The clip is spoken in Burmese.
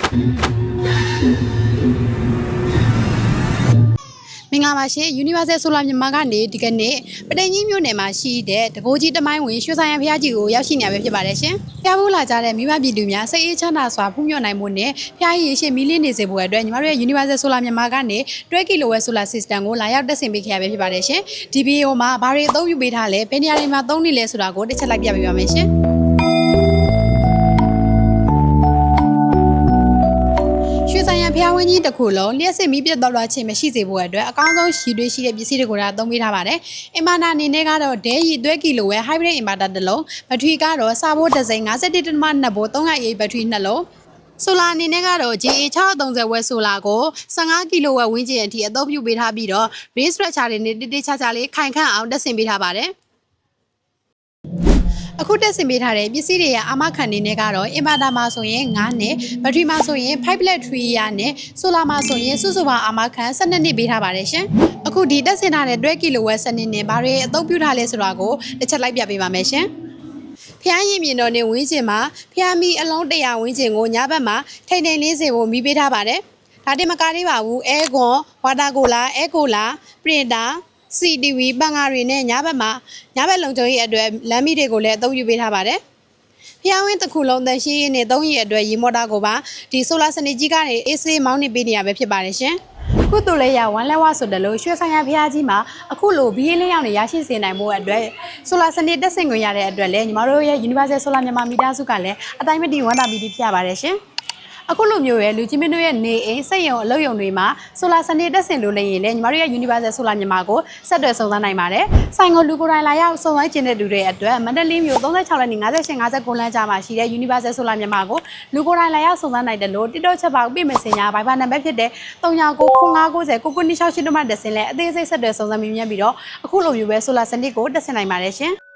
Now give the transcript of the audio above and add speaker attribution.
Speaker 1: မင်္ဂလာပါရှင် Universal Solar မြန်မာကနေဒီကနေ့ပတိန်ကြီးမြို့နယ်မှာရှိတဲ့တကိုးကြီးတမိုင်းဝင်ရွှေဆိုင်ရဘုရားကြီးကိုရောက်ရှိနေရပဲဖြစ်ပါတယ်ရှင်။ဖျားဖို့လာကြတဲ့မိဘပြည်သူများစိတ်အေးချမ်းသာစွာဖူးမြော်နိုင်မှုနဲ့ဖျားရည်ရှိမီလင်းနေစေဖို့အတွက်ညီမတို့ရဲ့ Universal Solar မြန်မာကနေ12 kW Solar System ကိုလာရောက်တက်ဆင်ပေးခဲ့ရပဲဖြစ်ပါတယ်ရှင်။ဒီဗီဒီယိုမှာဘာတွေအသုံးပြုပေးထားလဲဘယ်နေရာတွေမှာသုံးနေလဲဆိုတာကိုတစ်ချက်လိုက်ပြပေးပါမယ်ရှင်။ဆိုင်ရဖျားဝင်းကြီးတစ်ခုလုံးလျှက်စစ်မီးပြတ်သွားခြင်းမရှိစေဖို့အတွက်အကောင်းဆုံးရည်တွေရှိတဲ့ပစ္စည်းတွေကိုသုံးပေးထားပါတယ်။အင်ဗာတာအနေနဲ့ကတော့ဒဲရီ12 kW hybrid inverter တစ်လုံးဘက်ထရီကတော့စာဘိုးဒဇိန်51.2 ဘိုး300 ဘက်ထရီ2လုံးဆိုလာအနေနဲ့ကတော့ GA630 ဝက်ဆိုလာကို15 kW ဝန်းကျင်အထိအသုံးပြုပေးထားပြီးတော့ race structure တွေနဲ့တိတိကျကျလေးခိုင်ခန့်အောင်တက်ဆင်ပေးထားပါတယ်။အခုတက်ဆင်ပေးထားတဲ့ပစ္စည်းတွေရဲ့အာမခံနေနဲ့ကတော့အင်ဗာတာမှာဆိုရင်9နှစ်ဘက်ထရီမှာဆိုရင်5.3 ရနဲ့ဆိုလာမှာဆိုရင်စုစုပေါင်းအာမခံ12နှစ်ပေးထားပါတယ်ရှင်အခုဒီတက်ဆင်ထားတဲ့12 kW စနစ်နဲ့ဘာတွေအသုံးပြုထားလဲဆိုတာကိုတစ်ချက်လိုက်ပြပေးပါမယ်ရှင်ဖျားရင်မြင်တော်နေဝင်းကျင်မှာဖျားမီအလုံး100ဝင်းကျင်ကိုညဘက်မှာထိန်ထိန်လေးစေဖို့မီးပေးထားပါတယ်ဒါတင်မကားလေးပါဘူးအဲကွန်ဝါတာကိုလာအဲကိုလာပရင်တာCTV ပန်ကားတွေနဲ့ညဘက်လုံခြုံရေးအတွက်လမ်းမီးတွေကိုလည်းအသုံးပြုပေးထားပါတယ်။ဖျားဝင်းတစ်ခုလုံးတန်ရှင်းရေးနဲ့သုံးရည်အတွက်ရေမော်တာကိုပါဒီဆိုလာစနစ်ကြီးကနေအေးဆေးမောင်းနေပေးနေရပဲဖြစ်ပါတယ်ရှင်။အခုတို့လည်းရဝမ်းလက်ဝဆိုတယ်လို့ရွှေဆိုင်ရဖျားကြီးမှာအခုလိုဘီးလေးရောက်နေရရှိစေနိုင်မှုအတွက်ဆိုလာစနစ်တက်ဆင်ခွင့်ရတဲ့အတွက်လည်းညီမတို့ရဲ့ Universal Solar မြန်မာမိသားစုကလည်းအတိုင်းမတည်ဝမ်းသာပြီးဖြစ်ရပါတယ်ရှင်။အခုလိုမျိုးရဲ့လူကြီးမင်းတို့ရဲ့နေအိမ်စက်ရုံအလုပ်ရုံတွေမှာဆိုလာစနစ်တက်ဆင်လို့လည်းရင်လည်းညီမတို့ရဲ့ Universal Solar မြန်မာကိုဆက်သွယ်စုံစမ်းနိုင်ပါတယ်။ဆိုင်ကိုလူကိုယ်တိုင်လာရောက်စုံစမ်းကျင်တဲ့သူတွေအတွက်မန္တလေးမြို့36လမ်း5859လမ်းကြားမှာရှိတဲ့ Universal Solar မြန်မာကိုလူကိုယ်တိုင်လာရောက်စုံစမ်းနိုင်တယ်လို့ TikTok ချက်ပေါက်ပြည့်မစင်ညာ Viber နံပါတ်ဖြစ်တဲ့399590 9968တို့မှတက်ဆင်လဲအသေးစိတ်ဆက်သွယ်စုံစမ်းမြင်ပြီးတော့အခုလိုမျိုးပဲ Solar စနစ်ကိုတက်ဆင်နိုင်ပါတယ်ရှင်။